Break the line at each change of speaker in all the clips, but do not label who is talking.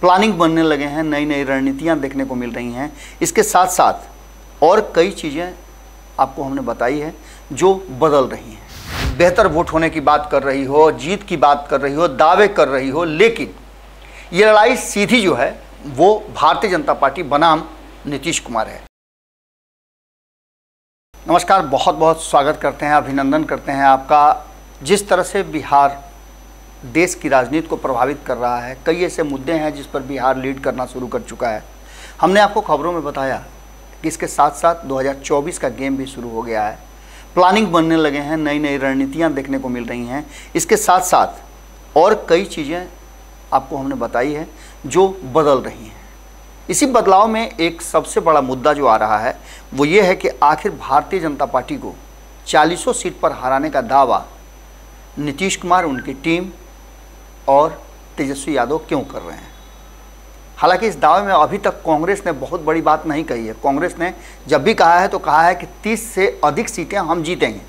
Planning बनने लगे हैं, नई नई रणनीतियाँ देखने को मिल रही हैं। इसके साथ साथ और कई चीज़ें आपको हमने बताई है जो बदल रही हैं। बेहतर वोट होने की बात कर रही हो, जीत की बात कर रही हो, दावे कर रही हो, लेकिन ये लड़ाई सीधी जो है वो भारतीय जनता पार्टी बनाम नीतीश कुमार है। नमस्कार, बहुत बहुत स्वागत करते हैं, अभिनंदन करते हैं आपका। जिस तरह से बिहार देश की राजनीति को प्रभावित कर रहा है, कई ऐसे मुद्दे हैं जिस पर बिहार लीड करना शुरू कर चुका है। हमने आपको खबरों में बताया कि इसके साथ साथ 2024 का गेम भी शुरू हो गया है। प्लानिंग बनने लगे हैं, नई नई रणनीतियाँ देखने को मिल रही हैं। इसके साथ साथ और कई चीज़ें आपको हमने बताई है जो बदल रही हैं। इसी बदलाव में एक सबसे बड़ा मुद्दा जो आ रहा है वो ये है कि आखिर भारतीय जनता पार्टी को 40 सीट पर हराने का दावा नीतीश कुमार, उनकी टीम और तेजस्वी यादव क्यों कर रहे हैं। हालांकि इस दावे में अभी तक कांग्रेस ने बहुत बड़ी बात नहीं कही है। कांग्रेस ने जब भी कहा है तो कहा है कि 30 से अधिक सीटें हम जीतेंगे,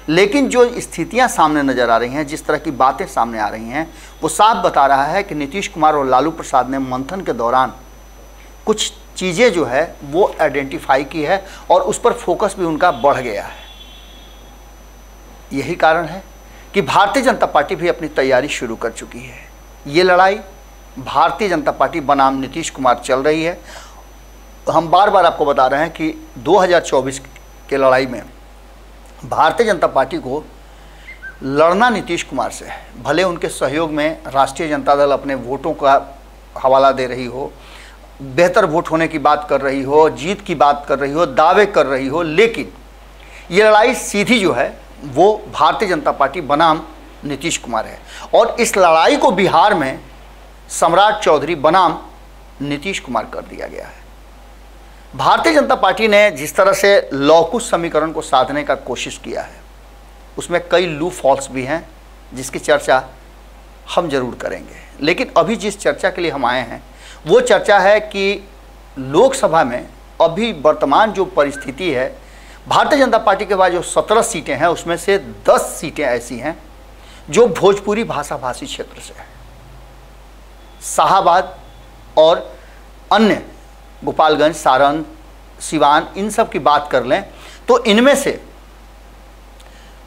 लेकिन जो स्थितियां सामने नज़र आ रही हैं, जिस तरह की बातें सामने आ रही हैं, वो साफ बता रहा है कि नीतीश कुमार और लालू प्रसाद ने मंथन के दौरान कुछ चीज़ें जो है वो आइडेंटिफाई की है और उस पर फोकस भी उनका बढ़ गया है। यही कारण है कि भारतीय जनता पार्टी भी अपनी तैयारी शुरू कर चुकी है। ये लड़ाई भारतीय जनता पार्टी बनाम नीतीश कुमार चल रही है। हम बार बार आपको बता रहे हैं कि 2024 के लड़ाई में भारतीय जनता पार्टी को लड़ना नीतीश कुमार से है। भले उनके सहयोग में राष्ट्रीय जनता दल अपने वोटों का हवाला दे रही हो, बेहतर वोट होने की बात कर रही हो, जीत की बात कर रही हो, दावे कर रही हो, लेकिन ये लड़ाई सीधी जो है वो भारतीय जनता पार्टी बनाम नीतीश कुमार है। और इस लड़ाई को बिहार में सम्राट चौधरी बनाम नीतीश कुमार कर दिया गया है। भारतीय जनता पार्टी ने जिस तरह से लौकुश समीकरण को साधने का कोशिश किया है, उसमें कई लूप होल्स भी हैं जिसकी चर्चा हम जरूर करेंगे। लेकिन अभी जिस चर्चा के लिए हम आए हैं वो चर्चा है कि लोकसभा में अभी वर्तमान जो परिस्थिति है, भारतीय जनता पार्टी के पास जो 17 सीटें हैं उसमें से 10 सीटें ऐसी हैं जो भोजपुरी भाषाभाषी क्षेत्र से है। शाहाबाद और अन्य गोपालगंज, सारण, सिवान, इन सब की बात कर लें तो इनमें से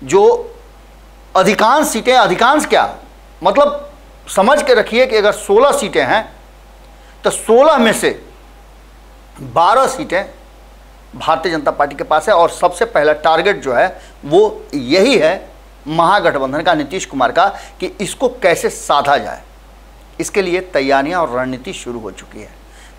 जो अधिकांश सीटें, अधिकांश क्या मतलब समझ के रखिए कि अगर 16 सीटें हैं तो 16 में से 12 सीटें भारतीय जनता पार्टी के पास है। और सबसे पहला टारगेट जो है वो यही है महागठबंधन का, नीतीश कुमार का, कि इसको कैसे साधा जाए। इसके लिए तैयारियां और रणनीति शुरू हो चुकी है।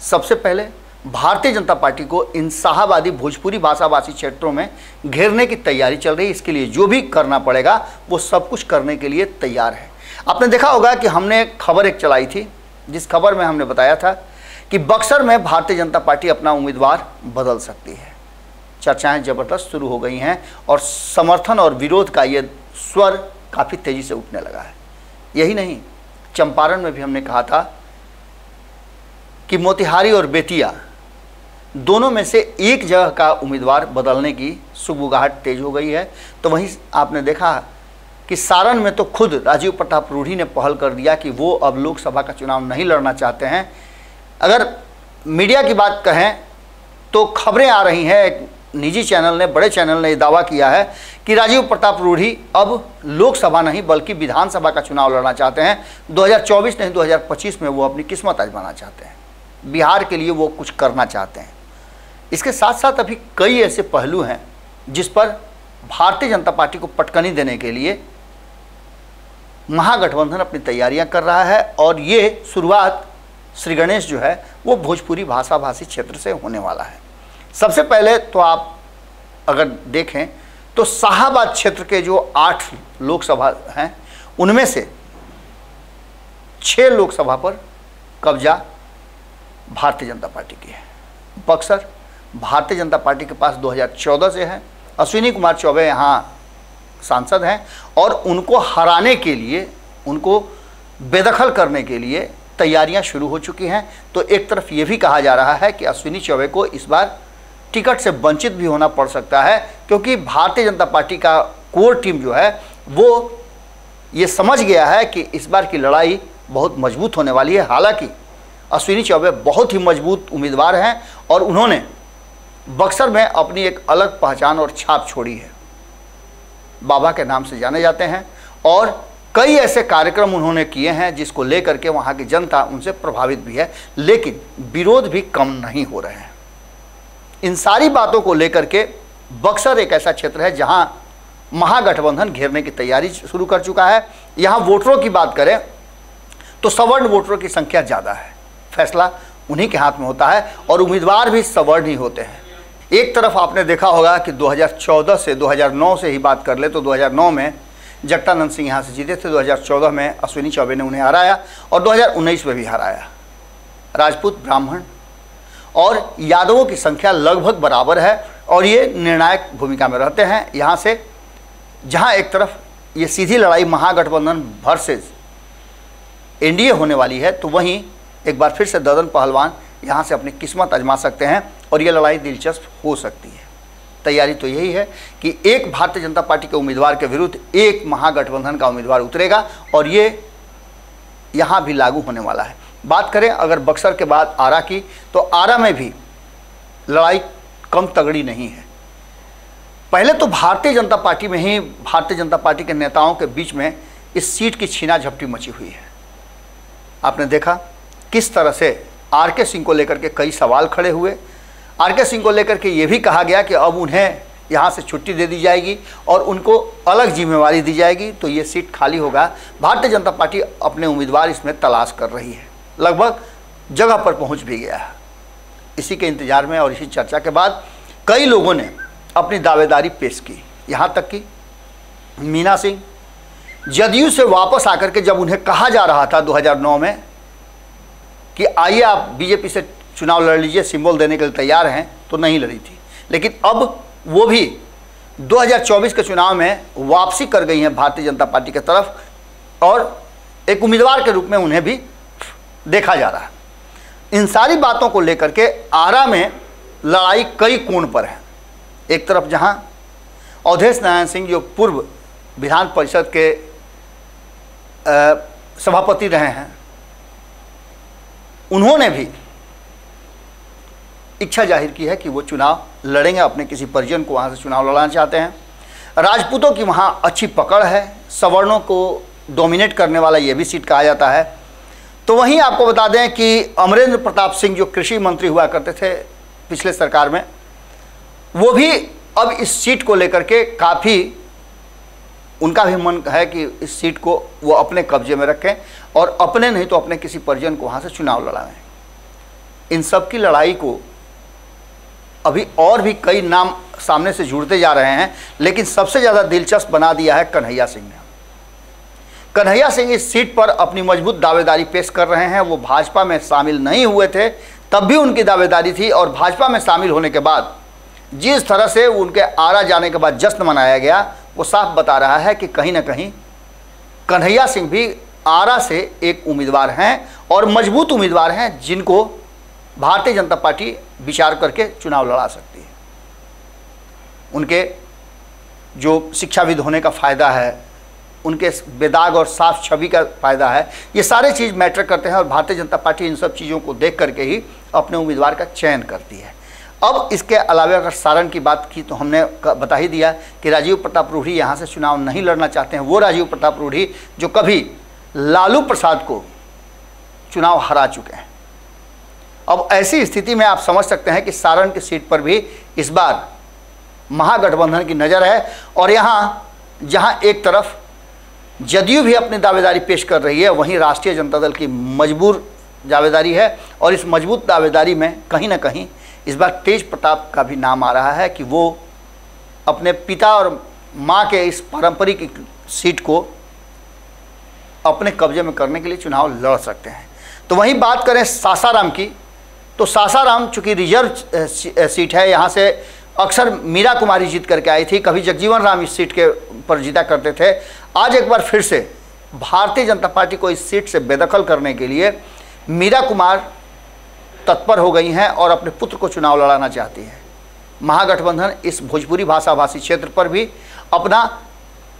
सबसे पहले भारतीय जनता पार्टी को इन शाहाबादी भोजपुरी भाषाभाषी क्षेत्रों में घेरने की तैयारी चल रही है। इसके लिए जो भी करना पड़ेगा वो सब कुछ करने के लिए तैयार है। आपने देखा होगा कि हमने खबर एक चलाई थी जिस खबर में हमने बताया था कि बक्सर में भारतीय जनता पार्टी अपना उम्मीदवार बदल सकती है। चर्चाएं ज़बरदस्त शुरू हो गई हैं और समर्थन और विरोध का ये स्वर काफ़ी तेज़ी से उठने लगा है। यही नहीं, चंपारण में भी हमने कहा था कि मोतिहारी और बेतिया दोनों में से एक जगह का उम्मीदवार बदलने की सुगबुगाहट तेज हो गई है। तो वहीं आपने देखा कि सारण में तो खुद राजीव प्रताप रूढ़ी ने पहल कर दिया कि वो अब लोकसभा का चुनाव नहीं लड़ना चाहते हैं। अगर मीडिया की बात कहें तो खबरें आ रही हैं, एक निजी चैनल ने, बड़े चैनल ने दावा किया है कि राजीव प्रताप रूढ़ी अब लोकसभा नहीं बल्कि विधानसभा का चुनाव लड़ना चाहते हैं। 2024 नहीं 2025 में वो अपनी किस्मत आजमाना चाहते हैं, बिहार के लिए वो कुछ करना चाहते हैं। इसके साथ साथ अभी कई ऐसे पहलू हैं जिस पर भारतीय जनता पार्टी को पटकनी देने के लिए महागठबंधन अपनी तैयारियां कर रहा है। और ये शुरुआत श्री गणेश जो है वो भोजपुरी भाषाभाषी क्षेत्र से होने वाला है। सबसे पहले तो आप अगर देखें तो शाहाबाद क्षेत्र के जो 8 लोकसभा हैं उनमें से 6 लोकसभा पर कब्जा भारतीय जनता पार्टी की है। बक्सर भारतीय जनता पार्टी के पास 2014 से है। अश्विनी कुमार चौबे यहाँ सांसद हैं और उनको हराने के लिए, उनको बेदखल करने के लिए तैयारियां शुरू हो चुकी हैं। तो एक तरफ ये भी कहा जा रहा है कि अश्विनी चौबे को इस बार टिकट से वंचित भी होना पड़ सकता है, क्योंकि भारतीय जनता पार्टी का कोर टीम जो है वो ये समझ गया है कि इस बार की लड़ाई बहुत मजबूत होने वाली है। हालांकि अश्विनी चौबे बहुत ही मजबूत उम्मीदवार हैं और उन्होंने बक्सर में अपनी एक अलग पहचान और छाप छोड़ी है। बाबा के नाम से जाने जाते हैं और कई ऐसे कार्यक्रम उन्होंने किए हैं जिसको लेकर के वहाँ की जनता उनसे प्रभावित भी है, लेकिन विरोध भी कम नहीं हो रहे हैं। इन सारी बातों को लेकर के बक्सर एक ऐसा क्षेत्र है जहाँ महागठबंधन घेरने की तैयारी शुरू कर चुका है। यहाँ वोटरों की बात करें तो सवर्ण वोटरों की संख्या ज़्यादा है, फैसला उन्हीं के हाथ में होता है और उम्मीदवार भी सवर्ण ही होते हैं। एक तरफ आपने देखा होगा कि 2014 से 2009 से ही बात कर ले तो 2009 में जगतानंद सिंह यहाँ से जीते थे, 2014 में अश्विनी चौबे ने उन्हें हराया और 2019 में भी हराया। राजपूत, ब्राह्मण और यादवों की संख्या लगभग बराबर है और ये निर्णायक भूमिका में रहते हैं। यहाँ से जहाँ एक तरफ ये सीधी लड़ाई महागठबंधन वर्सेस एनडीए होने वाली है, तो वहीं एक बार फिर से ददन पहलवान यहाँ से अपनी किस्मत आजमा सकते हैं और ये लड़ाई दिलचस्प हो सकती है। तैयारी तो यही है कि एक भारतीय जनता पार्टी के उम्मीदवार के विरुद्ध एक महागठबंधन का उम्मीदवार उतरेगा और ये यहाँ भी लागू होने वाला है। बात करें अगर बक्सर के बाद आरा की, तो आरा में भी लड़ाई कम तगड़ी नहीं है। पहले तो भारतीय जनता पार्टी में ही भारतीय जनता पार्टी के नेताओं के बीच में इस सीट की छीना झपटी मची हुई है। आपने देखा किस तरह से आर.के. सिंह को लेकर के कई सवाल खड़े हुए। आर.के. सिंह को लेकर के ये भी कहा गया कि अब उन्हें यहाँ से छुट्टी दे दी जाएगी और उनको अलग जिम्मेवारी दी जाएगी, तो ये सीट खाली होगा। भारतीय जनता पार्टी अपने उम्मीदवार इसमें तलाश कर रही है, लगभग जगह पर पहुँच भी गया है। इसी के इंतजार में और इसी चर्चा के बाद कई लोगों ने अपनी दावेदारी पेश की। यहाँ तक कि मीना सिंह जदयू से वापस आकर के जब उन्हें कहा जा रहा था 2009 में कि आइए आप बीजेपी से चुनाव लड़ लीजिए, सिंबल देने के लिए तैयार हैं, तो नहीं लड़ी थी। लेकिन अब वो भी 2024 के चुनाव में वापसी कर गई हैं भारतीय जनता पार्टी की तरफ और एक उम्मीदवार के रूप में उन्हें भी देखा जा रहा है। इन सारी बातों को लेकर के आरा में लड़ाई कई कोण पर है। एक तरफ जहां अवधेश नारायण सिंह जो पूर्व विधान परिषद के सभापति रहे हैं, उन्होंने भी इच्छा जाहिर की है कि वो चुनाव लड़ेंगे, अपने किसी परिजन को वहाँ से चुनाव लड़ाना चाहते हैं। राजपूतों की वहाँ अच्छी पकड़ है, सवर्णों को डोमिनेट करने वाला ये भी सीट कहा जाता है। तो वहीं आपको बता दें कि अमरेंद्र प्रताप सिंह जो कृषि मंत्री हुआ करते थे पिछले सरकार में, वो भी अब इस सीट को लेकर के काफ़ी उनका भी मन है कि इस सीट को वो अपने कब्जे में रखें और अपने नहीं तो अपने किसी परिजन को वहाँ से चुनाव लड़ाएं। इन सब की लड़ाई को अभी और भी कई नाम सामने से जुड़ते जा रहे हैं, लेकिन सबसे ज़्यादा दिलचस्प बना दिया है कन्हैया सिंह ने। कन्हैया सिंह इस सीट पर अपनी मजबूत दावेदारी पेश कर रहे हैं। वो भाजपा में शामिल नहीं हुए थे, तब भी उनकी दावेदारी थी और भाजपा में शामिल होने के बाद जिस तरह से उनके आरा जाने के बाद जश्न मनाया गया, वो साफ बता रहा है कि कहीं ना कहीं कन्हैया सिंह भी आरा से एक उम्मीदवार हैं और मजबूत उम्मीदवार हैं जिनको भारतीय जनता पार्टी विचार करके चुनाव लड़ा सकती है। उनके जो शिक्षाविद होने का फ़ायदा है, उनके बेदाग और साफ छवि का फ़ायदा है, ये सारे चीज़ मैटर करते हैं और भारतीय जनता पार्टी इन सब चीज़ों को देख करके ही अपने उम्मीदवार का चयन करती है। अब इसके अलावा अगर सारण की बात की तो हमने बता ही दिया कि राजीव प्रताप रूढ़ी यहाँ से चुनाव नहीं लड़ना चाहते हैं। वो राजीव प्रताप रूढ़ी जो कभी लालू प्रसाद को चुनाव हरा चुके हैं। अब ऐसी स्थिति में आप समझ सकते हैं कि सारण की सीट पर भी इस बार महागठबंधन की नज़र है और यहाँ जहाँ एक तरफ जदयू भी अपनी दावेदारी पेश कर रही है, वहीं राष्ट्रीय जनता दल की मजबूर दावेदारी है और इस मजबूत दावेदारी में कहीं ना कहीं इस बार तेज प्रताप का भी नाम आ रहा है कि वो अपने पिता और माँ के इस पारंपरिक सीट को अपने कब्जे में करने के लिए चुनाव लड़ सकते हैं। तो वहीं बात करें सासाराम की, तो सासाराम चूँकि रिजर्व सीट है, यहाँ से अक्सर मीरा कुमारी जीत करके आई थी, कभी जगजीवन राम इस सीट के पर जीता करते थे। आज एक बार फिर से भारतीय जनता पार्टी को इस सीट से बेदखल करने के लिए मीरा कुमार तत्पर हो गई हैं और अपने पुत्र को चुनाव लड़ाना चाहती है। महागठबंधन इस भोजपुरी भाषाभाषी क्षेत्र पर भी अपना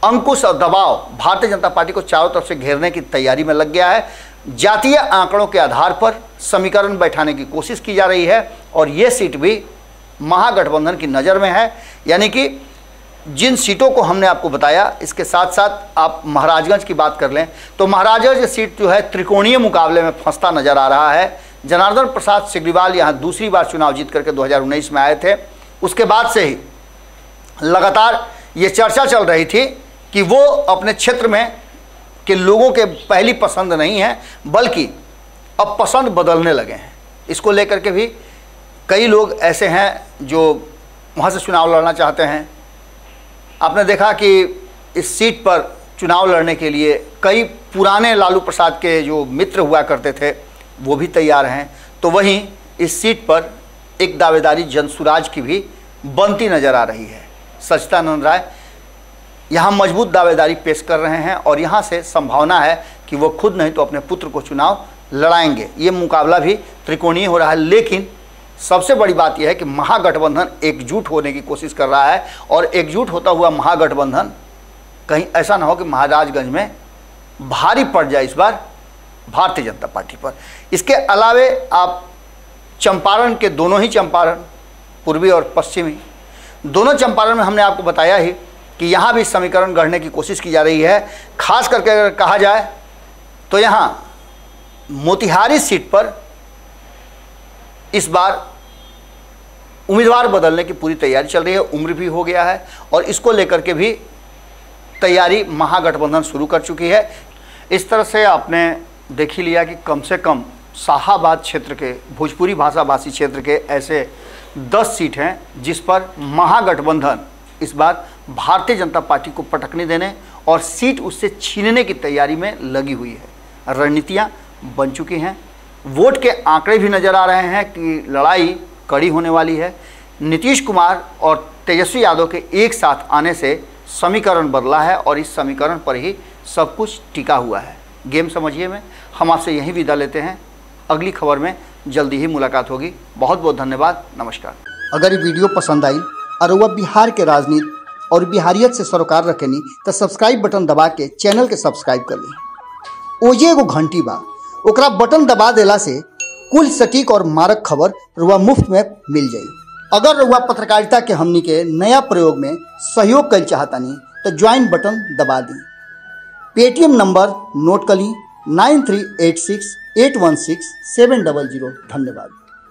अंकुश और दबाव भारतीय जनता पार्टी को चारों तरफ से घेरने की तैयारी में लग गया है। जातीय आंकड़ों के आधार पर समीकरण बैठाने की कोशिश की जा रही है और ये सीट भी महागठबंधन की नज़र में है। यानी कि जिन सीटों को हमने आपको बताया, इसके साथ साथ आप महाराजगंज की बात कर लें तो महाराजगंज सीट जो है त्रिकोणीय मुकाबले में फंसता नजर आ रहा है। जनार्दन प्रसाद सिग्रीवाल यहाँ दूसरी बार चुनाव जीत करके 2019 में आए थे। उसके बाद से ही लगातार ये चर्चा चल रही थी कि वो अपने क्षेत्र में के लोगों के पहली पसंद नहीं है, बल्कि अब पसंद बदलने लगे हैं। इसको लेकर के भी कई लोग ऐसे हैं जो वहाँ से चुनाव लड़ना चाहते हैं। आपने देखा कि इस सीट पर चुनाव लड़ने के लिए कई पुराने लालू प्रसाद के जो मित्र हुआ करते थे वो भी तैयार हैं। तो वहीं इस सीट पर एक दावेदारी जनसुराज की भी बनती नज़र आ रही है। सच्चिदानंद राय यहाँ मजबूत दावेदारी पेश कर रहे हैं और यहाँ से संभावना है कि वो खुद नहीं तो अपने पुत्र को चुनाव लड़ाएंगे। ये मुकाबला भी त्रिकोणीय हो रहा है, लेकिन सबसे बड़ी बात यह है कि महागठबंधन एकजुट होने की कोशिश कर रहा है और एकजुट होता हुआ महागठबंधन कहीं ऐसा ना हो कि महाराजगंज में भारी पड़ जाए इस बार भारतीय जनता पार्टी पर। इसके अलावे आप चंपारण के दोनों ही चंपारण, पूर्वी और पश्चिमी, दोनों चंपारण में हमने आपको बताया ही कि यहाँ भी समीकरण गढ़ने की कोशिश की जा रही है। खास करके अगर कहा जाए तो यहाँ मोतिहारी सीट पर इस बार उम्मीदवार बदलने की पूरी तैयारी चल रही है। उम्र भी हो गया है और इसको लेकर के भी तैयारी महागठबंधन शुरू कर चुकी है। इस तरह से आपने देख ही लिया कि कम से कम शाहाबाद क्षेत्र के, भोजपुरी भाषाभाषी क्षेत्र के ऐसे 10 सीट हैं जिस पर महागठबंधन इस बार भारतीय जनता पार्टी को पटकने देने और सीट उससे छीनने की तैयारी में लगी हुई है। रणनीतियाँ बन चुकी हैं। वोट के आंकड़े भी नज़र आ रहे हैं कि लड़ाई कड़ी होने वाली है। नीतीश कुमार और तेजस्वी यादव के एक साथ आने से समीकरण बदला है और इस समीकरण पर ही सब कुछ टिका हुआ है। गेम समझिए में हम आपसे यहीं विदा लेते हैं। अगली खबर में जल्दी ही मुलाकात होगी। बहुत बहुत धन्यवाद। नमस्कार।
अगर ये वीडियो पसंद आई और वह बिहार के राजनीति और बिहारियत से सरोकार रखेनी तो सब्सक्राइब बटन दबा के चैनल के सब्सक्राइब कर ली। ओजे एगो घंटी बा, ओकरा बटन दबा देला से कुल सटीक और मारक खबर रुआ मुफ्त में मिल जाई। अगर रुआ पत्रकारिता के हमनी के नया प्रयोग में सहयोग कर चाहतानी तो ज्वाइन बटन दबा दी। पेटीएम नंबर नोट कर ली 9386816700। धन्यवाद।